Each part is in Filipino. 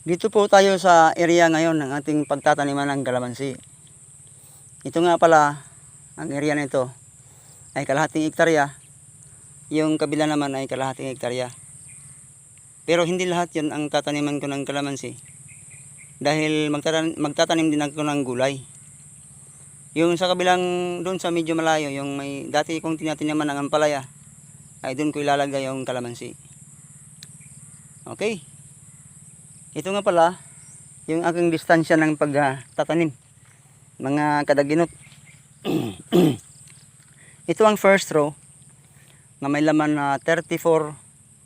Dito po tayo sa area ngayon ng ating pagtataniman ng kalamansi. Ito nga pala, ang area na ito ay kalahating hektarya. Yung kabila naman ay kalahating hektarya. Pero hindi lahat yun ang tataniman ko ng kalamansi. Dahil magtatanim din ako ng gulay. Yung sa kabilang doon sa medyo malayo, yung may dati kong tinataniman ng ampalaya, ay doon ko ilalagay yung kalamansi. Okay. Ito nga pala, yung aking distansya ng pagtatanim, mga kadaginot. Ito ang first row, na may laman na 34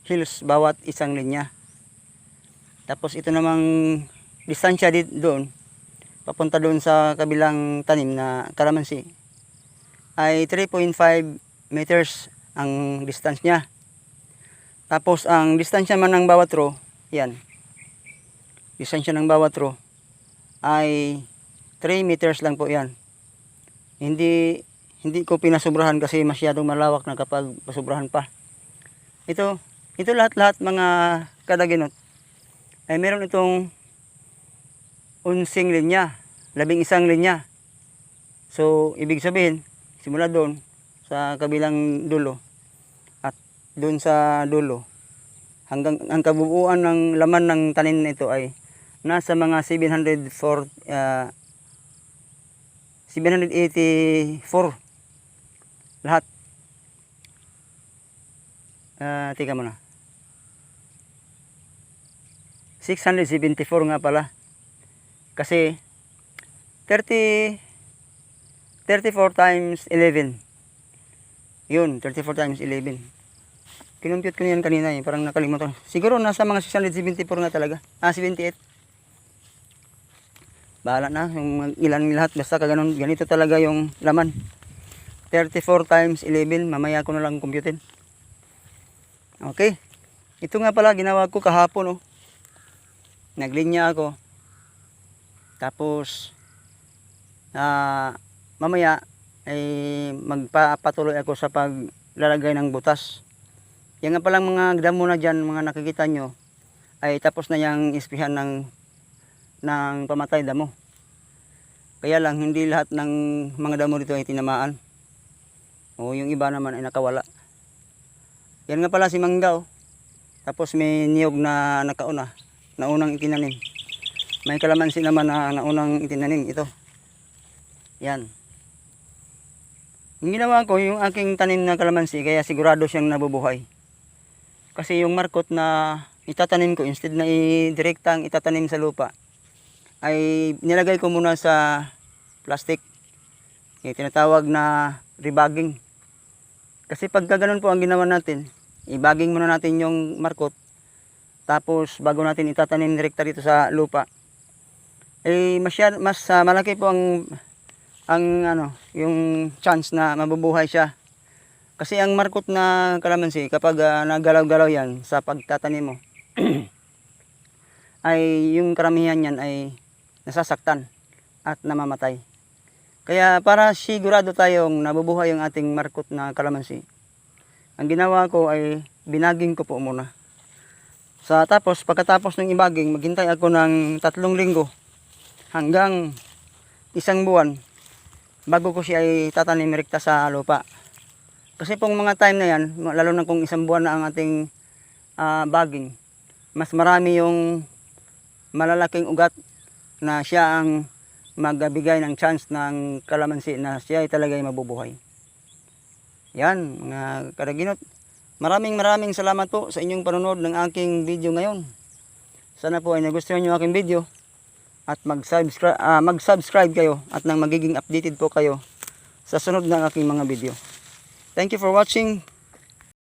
hills bawat isang linya. Tapos ito namang distansya doon, papunta doon sa kabilang tanim na kalamansi, ay 3.5 meters ang distance niya. Tapos ang distansya man ng bawat row, yan. Distansya ng bawat row ay 3 meters lang po yan. Hindi ko pinasobrahan kasi masyadong malawak na kapag pasobrahan pa. Ito lahat mga kadaginot ay meron itong 11 linya, 11 linya. So ibig sabihin, simula doon sa kabilang dulo at doon sa dulo hanggang ang kabuuan ng laman ng tanim na ito ay nasa mga 784 lahat. Tika muna. 674 nga pala. Kasi 34 times 11. Yun, 34 times 11. Kinumpute ko yan kanina eh, parang nakalimutan. Siguro nasa mga 674 nga talaga. 78. Bahala na yung ilan lahat, basta kaganon, ganito talaga yung laman. 34 times 11, mamaya ko na lang computein. Okay. Ito nga pala ginawa ko kahapon, oh. Naglinya ako. Tapos mamaya ay magpapatuloy ako sa paglalagay ng butas. Yan nga palang mga damo na dyan, mga nakikita nyo, ay tapos na yung ispihan ng pamatay damo. Kaya lang hindi lahat ng mga damo dito ay tinamaan. O yung iba naman ay nakawala. Yan nga pala si mangga, oh. Tapos may niyog na nakauna, naunang itinanim. May kalamansi naman na naunang itinanim, ito. Yan. Yung ginawa ko, yung aking tanim na kalamansi, kaya sigurado siyang nabubuhay. Kasi yung markot na itatanim ko, instead na direktang itatanim sa lupa, ay nilagay ko muna sa plastic. Yung tinatawag na rebagging. Kasi pagka ganun po ang ginawa natin, i-bagging muna natin yung markot, tapos bago natin itatanim direkta dito sa lupa, eh mas malaki po yung chance na mabubuhay siya. Kasi ang markot na kalamansi, kapag nagalaw-galaw yan sa pagtatanim mo, ay yung karamihan yan ay nasasaktan at namamatay. Kaya para sigurado tayong nabubuhay yung ating markot na kalamansi, ang ginawa ko ay binaging ko po muna. Pagkatapos ng ibaging, maghintay ako ng 3 linggo hanggang 1 buwan bago ko siya ay tatanim rekta sa lupa. Kasi pong mga time na yan, lalo na kung 1 buwan na ang ating baging, mas marami yung malalaking ugat na siya ang magbigay ng chance ng kalamansi na siya ay talaga ay mabubuhay. Yan, mga kadaginot. Maraming salamat po sa inyong panonood ng aking video ngayon. Sana po ay nagustuhan nyo aking video at mag-subscribe kayo at nang magiging updated po kayo sa sunod ng aking mga video. Thank you for watching.